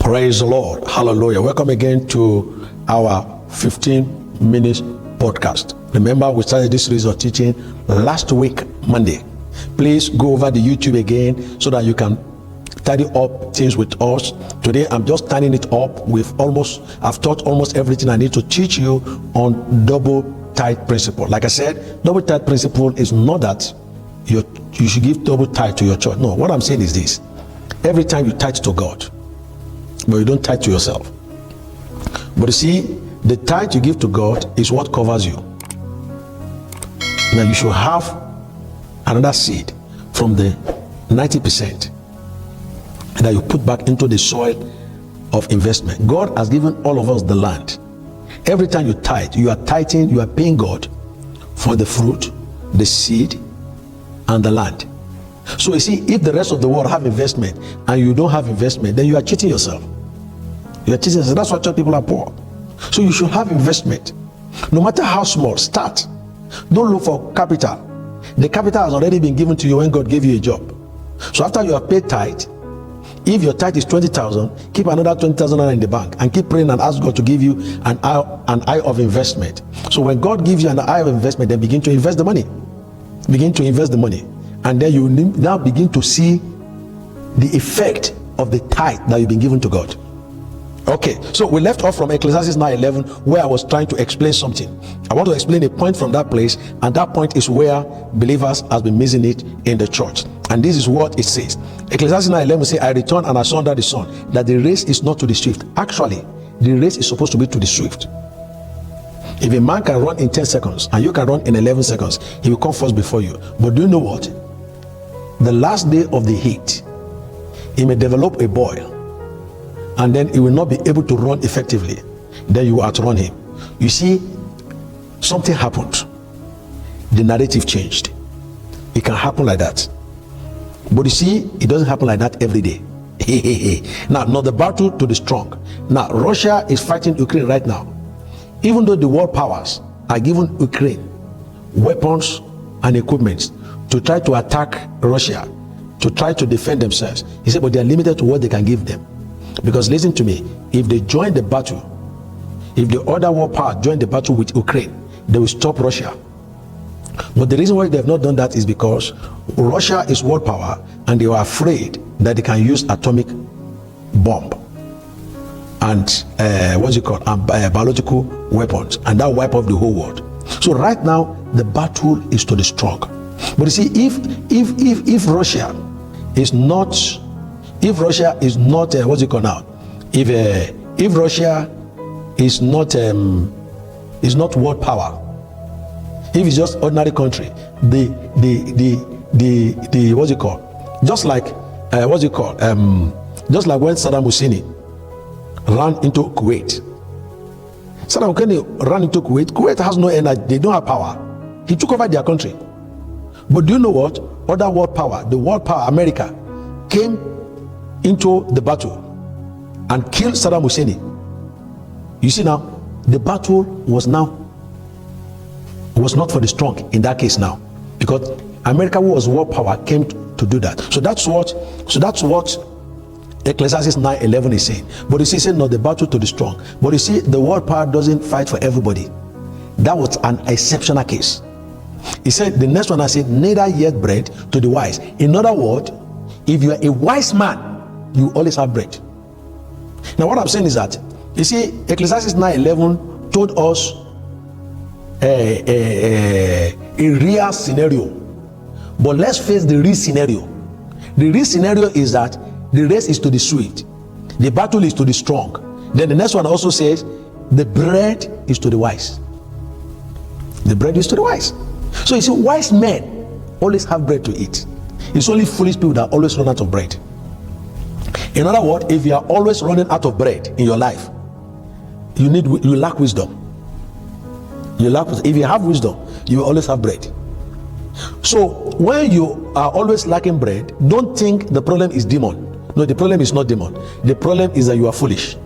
Praise the Lord. Hallelujah. Welcome again to our 15 minutes podcast. Remember, we started this series of teaching last week, Monday. Please go over the YouTube again so that you can tidy up things with us. Today, I'm just tidying it up with I've taught almost everything I need to teach you on double tithe principle. Like I said, double tithe principle is not that you should give double tithe to your church. No, what I'm saying is this. Every time you tithe to God, but you don't tithe to yourself. But you see, the tithe you give to God is what covers you. Now you should have another seed from the 90% that you put back into the soil of investment. God has given all of us the land. Every time you tithe, you are tithing, you are paying God for the fruit, the seed, and the land. So you see, if the rest of the world have investment and you don't have investment, then you are cheating yourself. You are cheating yourself. That's why church people are poor. So you should have investment. No matter how small, start. Don't look for capital. The capital has already been given to you when God gave you a job. So after you have paid tithe, if your tithe is 20,000, keep another 20,000 in the bank and keep praying and ask God to give you an eye of investment. So when God gives you an eye of investment, then begin to invest the money. Begin to invest the money. And then you now begin to see the effect of the tithe that you've been given to God. Okay, so we left off from Ecclesiastes 9:11, where I was trying to explain something. I want to explain a point from that place, and that point is where believers have been missing it in the church. And this is what it says. Ecclesiastes 9:11 says, I return and I saw under the sun that the race is not to the swift. Actually, the race is supposed to be to the swift. If a man can run in 10 seconds and you can run in 11 seconds, he will come first before you. But do you know what? The last day of the heat, he may develop a boil, and then he will not be able to run effectively. Then you outrun him. You see, something happened. The narrative changed. It can happen like that. But you see, it doesn't happen like that every day. Now, not the battle to the strong. Now, Russia is fighting Ukraine right now. Even though the world powers are giving Ukraine weapons and equipment to try to attack Russia, to try to defend themselves, he said, but they are limited to what they can give them. Because listen to me, if they join the battle, if the other world power join the battle with Ukraine, they will stop Russia. But the reason why they have not done that is because Russia is world power and they are afraid that they can use atomic bomb and biological weapons, and that wipe off the whole world. So right now the battle is to the strong. But you see, if Russia is not if Russia is not if Russia is not world power, if it's just ordinary country, just like when Saddam Hussein ran into Kuwait. Saddam Hussein ran into Kuwait. Kuwait has no energy, they don't have power. He took over their country. But do you know what? Other world power, the world power, America, came into the battle and killed Saddam Hussein. You see now, the battle was not for the strong in that case now, because America, who was world power, came to do that. So that's what Ecclesiastes 9:11 is saying. But you see, it's not the battle to the strong. But you see, the world power doesn't fight for everybody. That was an exceptional case. He said, the next one I said, neither yet bread to the wise. In other words, if you are a wise man, you always have bread. Now what I'm saying is that, you see, Ecclesiastes 9:11 told us a real scenario. But let's face the real scenario. The real scenario is that the race is to the swift, the battle is to the strong. Then the next one also says, the bread is to the wise. The bread is to the wise. So you see, wise men always have bread to eat. It's only foolish people that always run out of bread. In other words, if you are always running out of bread in your life, you lack wisdom. If you have wisdom, you will always have bread. So when you are always lacking bread, don't think the problem is demon. No, the problem is not demon. The problem is that you are foolish.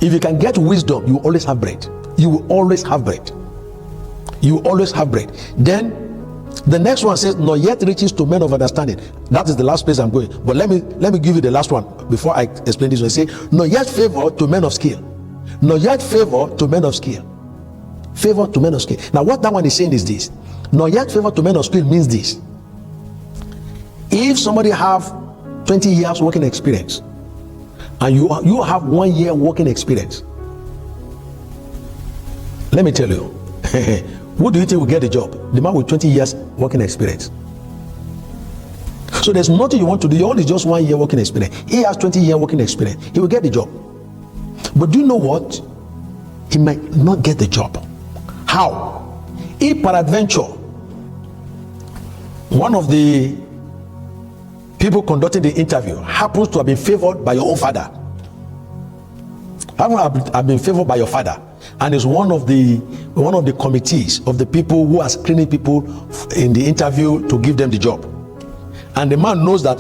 If you can get wisdom, you will always have bread. You will always have bread. You will always have bread. Then The next one says, nor yet riches to men of understanding. That is the last place I'm going. But let me give you the last one before I explain this one. Say, nor yet favor to men of skill. Nor yet favor to men of skill. Favor to men of skill. Now what that one is saying is this. Nor yet favor to men of skill means this. If somebody have 20 years working experience and you have 1 year working experience, let me tell you, who do you think will get the job? The man with 20 years working experience. So there's nothing you want to do. You only just 1 year working experience. He has 20 year working experience. He will get the job. But do you know what? He might not get the job. How? If peradventure one of the people conducting the interview happens to have been favored by your own father, have been favored by your father, and is one of the committees of the people who are screening people in the interview to give them the job, and the man knows that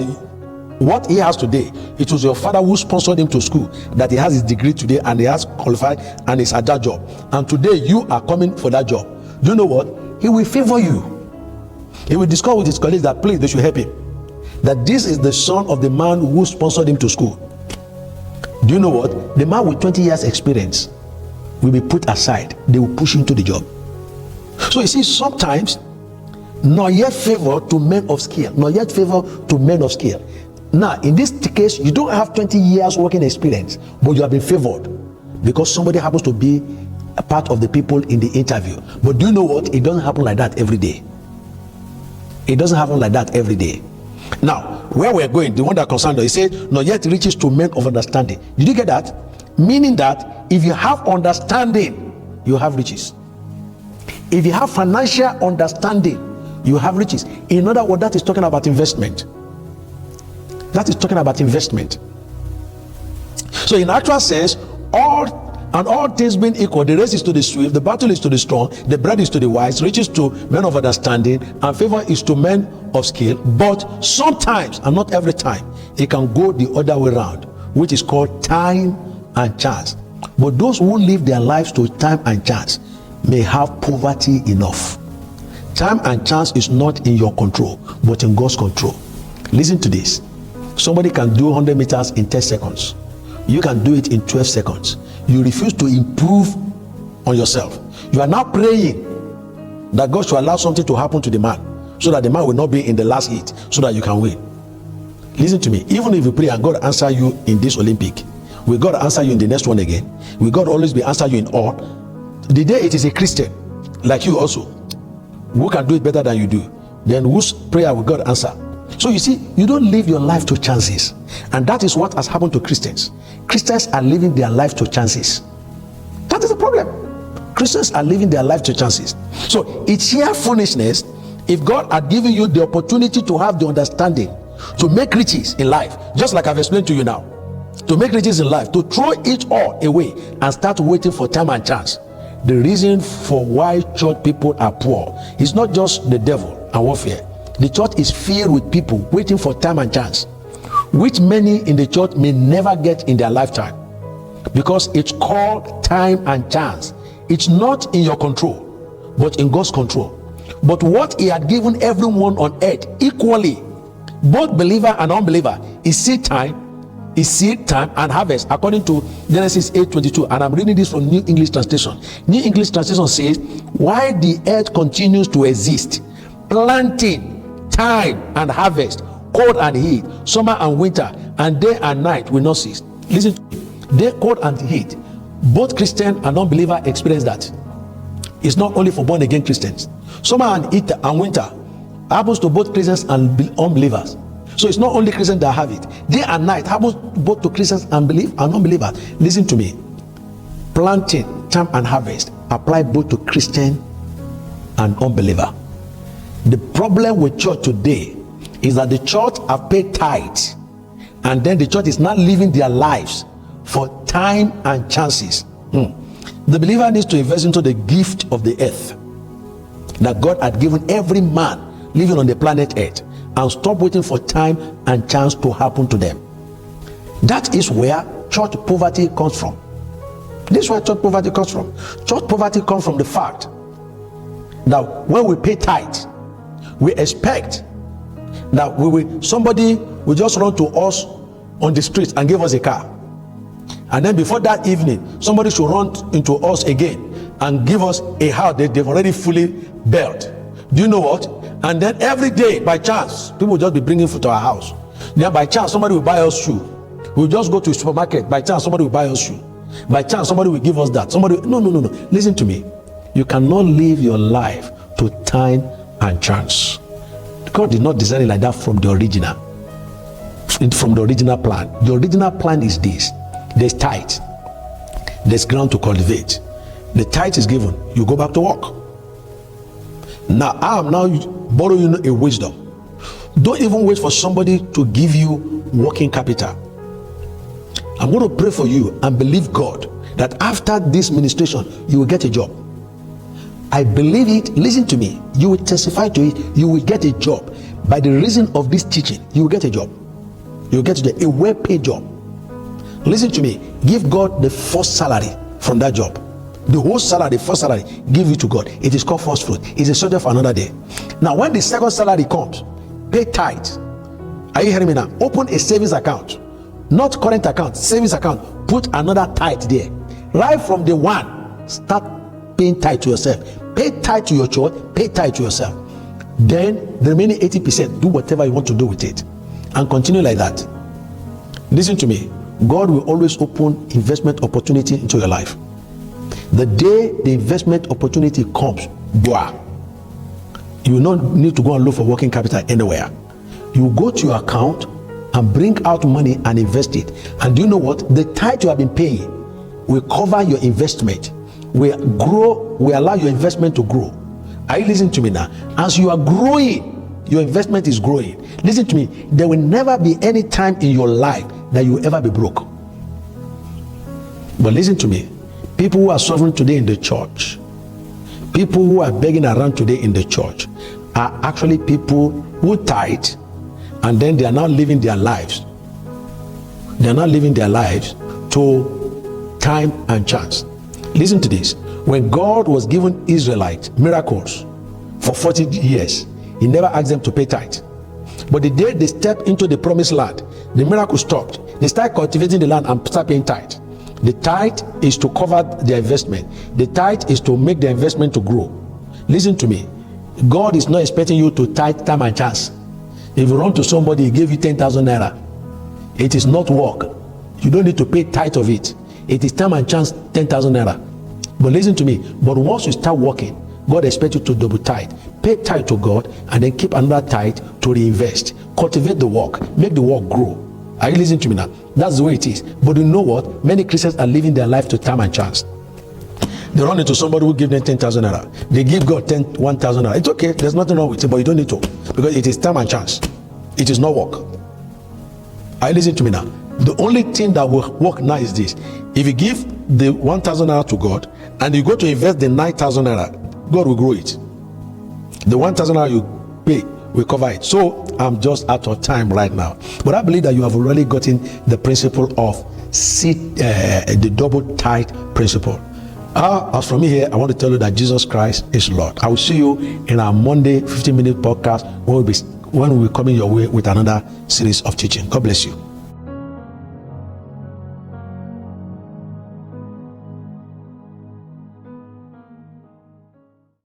what he has today, it was your father who sponsored him to school, that he has his degree today and he has qualified and is at that job, and today you are coming for that job. Do you know what? He will favor you. He will discuss with his colleagues that please they should help him, that this is the son of the man who sponsored him to school. Do you know what? The man with 20 years experience will be put aside. They will push him to the job. So you see, sometimes nor yet favor to men of skill, nor yet favor to men of skill. Now in this case, you don't have 20 years working experience, but you have been favored because somebody happens to be a part of the people in the interview. But do you know what? It doesn't happen like that every day. It doesn't happen like that every day. Now, where we're going, the one that concerns us, he said, nor yet riches to men of understanding. Did you get that? Meaning that if you have understanding, you have riches. If you have financial understanding, you have riches. In other words, that is talking about investment. That is talking about investment. So in actual sense, all things being equal, the race is to the swift, the battle is to the strong, the bread is to the wise, riches to men of understanding, and favor is to men of skill. But sometimes, and not every time, it can go the other way around, which is called time and chance. But those who live their lives to time and chance may have poverty enough. Time and chance is not in your control, but in God's control. Listen to this. Somebody can do 100 meters in 10 seconds. You can do it in 12 seconds. You refuse to improve on yourself. You are now praying that God should allow something to happen to the man, so that the man will not be in the last heat, so that you can win. Listen to me. Even if you pray and God answer you in this Olympic, will God answer you in the next one again? Will God always be answer you in all? The day it is a Christian like you also who can do it better than you do, then whose prayer will God answer? So you see, you don't live your life to chances, and that is what has happened to Christians. Christians are living their life to chances. That is the problem. Christians are living their life to chances. So it's sheer foolishness if God had given you the opportunity to have the understanding to make riches in life, just like I've explained to you now, to make riches in life, to throw it all away and start waiting for time and chance. The reason for why church people are poor is not just the devil and warfare. The church is filled with people waiting for time and chance, which many in the church may never get in their lifetime, because it's called time and chance. It's not in your control, but in God's control. But what he had given everyone on earth equally, both believer and unbeliever, is seed time and harvest, according to Genesis 8:22. And I'm reading this from New English Translation. New English Translation says, while the earth continues to exist, planting, time and harvest, cold and heat, summer and winter, and day and night will not cease. Listen to me. Day, cold and heat, both Christian and unbeliever experience that. It's not only for born again Christians. Summer and heat and winter happens to both Christians and unbelievers. So it's not only Christians that have it. Day and night happens both to Christians and unbelievers. Listen to me. Planting, time and harvest apply both to Christian and unbeliever. The problem with church today is that the church have paid tithe, and then the church is not living their lives for time and chances. The believer needs to invest into the gift of the earth that God had given every man living on the planet earth, and stop waiting for time and chance to happen to them. That is where church poverty comes from. This is where church poverty comes from. Church poverty comes from the fact that when we pay tithe, We expect that somebody will just run to us on the street and give us a car. And then before that evening, somebody should run into us again and give us a house that they've already fully built. Do you know what? And then every day, by chance, people will just be bringing food to our house. Then by chance, somebody will buy us shoe. We'll just go to a supermarket. By chance, somebody will buy us shoe. By chance, somebody will give us that. No. Listen to me. You cannot live your life to time and chance. God did not design it like that from the original. From the original plan. The original plan is this. There's tithe. There's ground to cultivate. The tithe is given. You go back to work. Now, I am now borrowing you a wisdom. Don't even wait for somebody to give you working capital. I'm going to pray for you and believe God that after this ministration, you will get a job. I believe it. Listen to me. You will testify to it. You will get a job. By the reason of this teaching, you will get a job. You will get a well-paid job. Listen to me. Give God the first salary from that job. The whole salary, the first salary, give it to God. It is called first fruit. It's a subject for another day. Now, when the second salary comes, pay tithe. Are you hearing me now? Open a savings account. Not current account, savings account. Put another tithe there. Right from the one, start paying tithe to yourself. Pay tithe to your church, pay tithe to yourself. Then the remaining 80%, do whatever you want to do with it. And continue like that. Listen to me. God will always open investment opportunity into your life. The day the investment opportunity comes, boah, you will not need to go and look for working capital anywhere. You go to your account and bring out money and invest it. And do you know what? The tithe you have been paying will cover your investment, will grow, will allow your investment to grow. Are you listening to me now? As you are growing, your investment is growing. Listen to me. There will never be any time in your life that you will ever be broke. But listen to me. People who are suffering today in the church, people who are begging around today in the church, are actually people who tithe, and then they are now living their lives. They are not living their lives to time and chance. Listen to this. When God was giving Israelites miracles for 40 years, He never asked them to pay tithe. But the day they stepped into the promised land, the miracle stopped. They started cultivating the land and started paying tithe. The tithe is to cover their investment. The tithe is to make the investment to grow. Listen to me. God is not expecting you to tithe time and chance. If you run to somebody, he gave you 10,000 naira. It is not work. You don't need to pay tithe of it. It is time and chance, 10,000 naira. But listen to me. But once you start working, God expects you to double tithe. Pay tithe to God and then keep another tithe to reinvest. Cultivate the work. Make the work grow. Are you listening to me now? That's the way it is. But you know what? Many Christians are living their life to time and chance. They run into somebody who give them 10,000 naira. They give God 1,000 naira. It's okay. There's nothing wrong with it, but you don't need to. Because it is time and chance. It is not work. Are you listening to me now? The only thing that will work now is this. If you give the 1,000 naira to God and you go to invest the 9,000 naira, God will grow it. The 1,000 naira you pay will cover it. So I'm just out of time right now. But I believe that you have already gotten the principle of the double tithe principle. As from here, I want to tell you that Jesus Christ is Lord. I will see you in our Monday 15-minute podcast when we'll be coming your way with another series of teaching. God bless you.